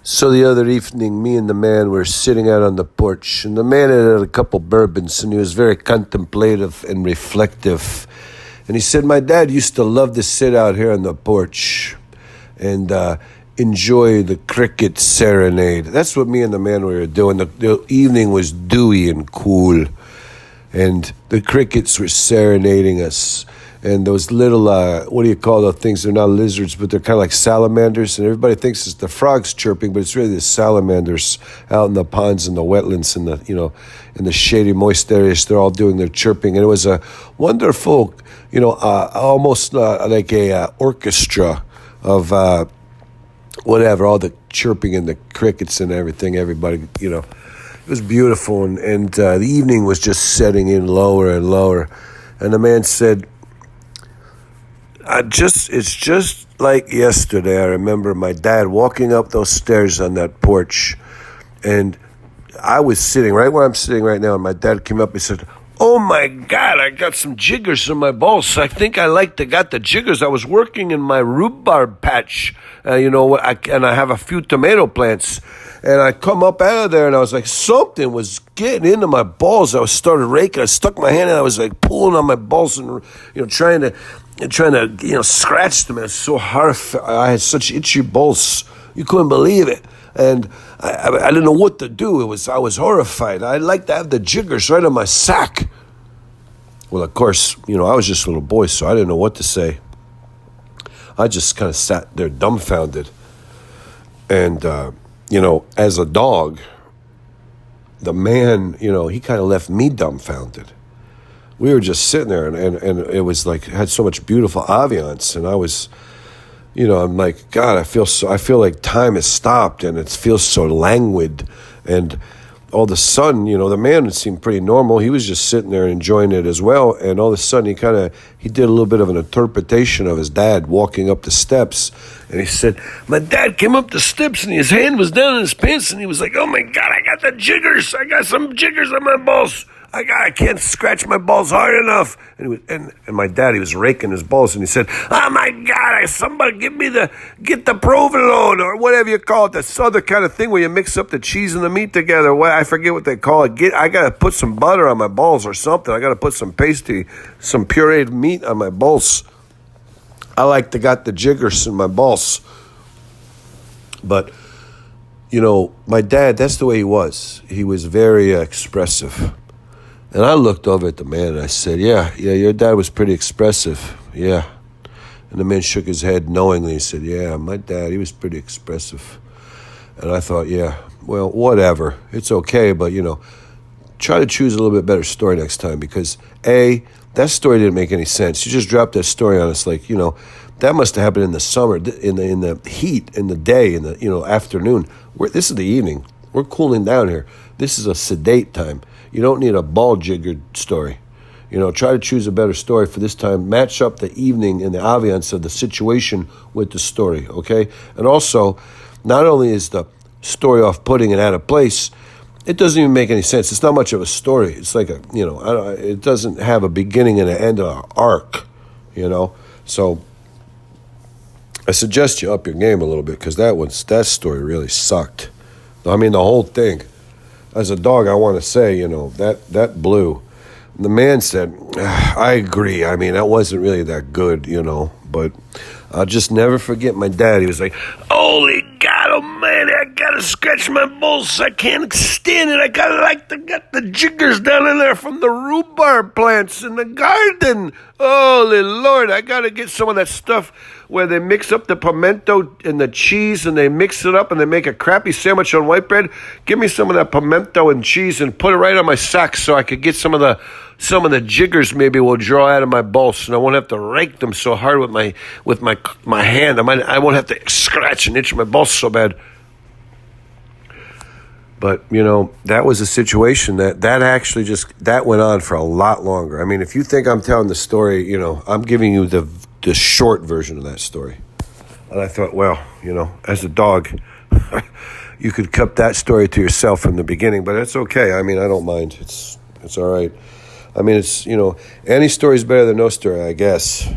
So the other evening, me and the man were sitting out on the porch, and the man had a couple bourbons, and he was very contemplative and reflective. And he said, my dad used to love to sit out here on the porch and enjoy the cricket serenade. That's what me and the man were doing. The evening was dewy and cool, and the crickets were serenading us. And those little, what do you call those things? They're not lizards, but they're kind of like salamanders. And everybody thinks it's the frogs chirping, but it's really the salamanders out in the ponds and the wetlands and in the shady, moist areas. They're all doing their chirping. And it was a wonderful, almost like a orchestra of whatever, all the chirping and the crickets and everything. Everybody, it was beautiful. And the evening was just setting in lower and lower. And the man said, it's just like yesterday. I remember my dad walking up those stairs on that porch, and I was sitting right where I'm sitting right now, and my dad came up and said, oh my God, I got some jiggers in my balls. I think I got the jiggers. I was working in my rhubarb patch, and I have a few tomato plants. And I come up out of there, and I was like, something was getting into my balls. I started raking. I stuck my hand in. I was like pulling on my balls and trying to scratch them. It was so hard. I had such itchy balls. You couldn't believe it. And I didn't know what to do. I was horrified. I'd like to have the jiggers right on my sack. Well, of course, I was just a little boy, so I didn't know what to say. I just kind of sat there dumbfounded. And, as a dog, the man, he kind of left me dumbfounded. We were just sitting there, and it was like, it had so much beautiful ambiance, and I was, I'm like, God, I feel like time has stopped, and it feels so languid, and all of a sudden, the man seemed pretty normal. He was just sitting there enjoying it as well, and all of a sudden, he did a little bit of an interpretation of his dad walking up the steps, and he said, my dad came up the steps, and his hand was down in his pants, and he was like, oh my God, I got the jiggers. I got some jiggers on my balls. I can't scratch my balls hard enough. And my dad, he was raking his balls, and he said, oh my God, somebody get the provolone, or whatever you call it, this other kind of thing where you mix up the cheese and the meat together. I forget what they call it. I got to put some butter on my balls or something. I got to put some pasty, some pureed meat on my balls. I got the jiggers in my balls. But, my dad, that's the way he was. He was very expressive. And I looked over at the man and I said, yeah, your dad was pretty expressive. Yeah. And the man shook his head knowingly. He said, yeah, my dad, he was pretty expressive. And I thought, yeah, well, whatever. It's okay, but, try to choose a little bit better story next time, because, A, that story didn't make any sense. You just dropped that story on us like, that must have happened in the summer, in the heat, in the day, in the, afternoon. This is the evening. We're cooling down here. This is a sedate time. You don't need a ball jiggered story. Try to choose a better story for this time. Match up the evening and the ambiance of the situation with the story, okay? And also, not only is the story off-putting and out of place, it doesn't even make any sense. It's not much of a story. It's like it doesn't have a beginning and an end, an arc, So I suggest you up your game a little bit, because that story really sucked. I mean, the whole thing. As a dog, I want to say, that blew. The man said, I agree. I mean, that wasn't really that good, but I'll just never forget my dad. He was like, holy God almighty, I got to scratch my balls. I can't stand it. I got the jiggers down in there from the rhubarb plants in the garden. Holy Lord, I got to get some of that stuff where they mix up the pimento and the cheese, and they mix it up and they make a crappy sandwich on white bread. Give me some of that pimento and cheese and put it right on my sack so I could get some of the jiggers. Maybe will draw out of my balls, and I won't have to rake them so hard with my hand. I won't have to scratch and itch my balls so bad. But, that was a situation that actually that went on for a lot longer. I mean, if you think I'm telling the story, I'm giving you the short version of that story. And I thought, well, as a dog, you could cut that story to yourself from the beginning, but it's okay. I mean, I don't mind. It's all right. I mean, it's, any story's better than no story, I guess.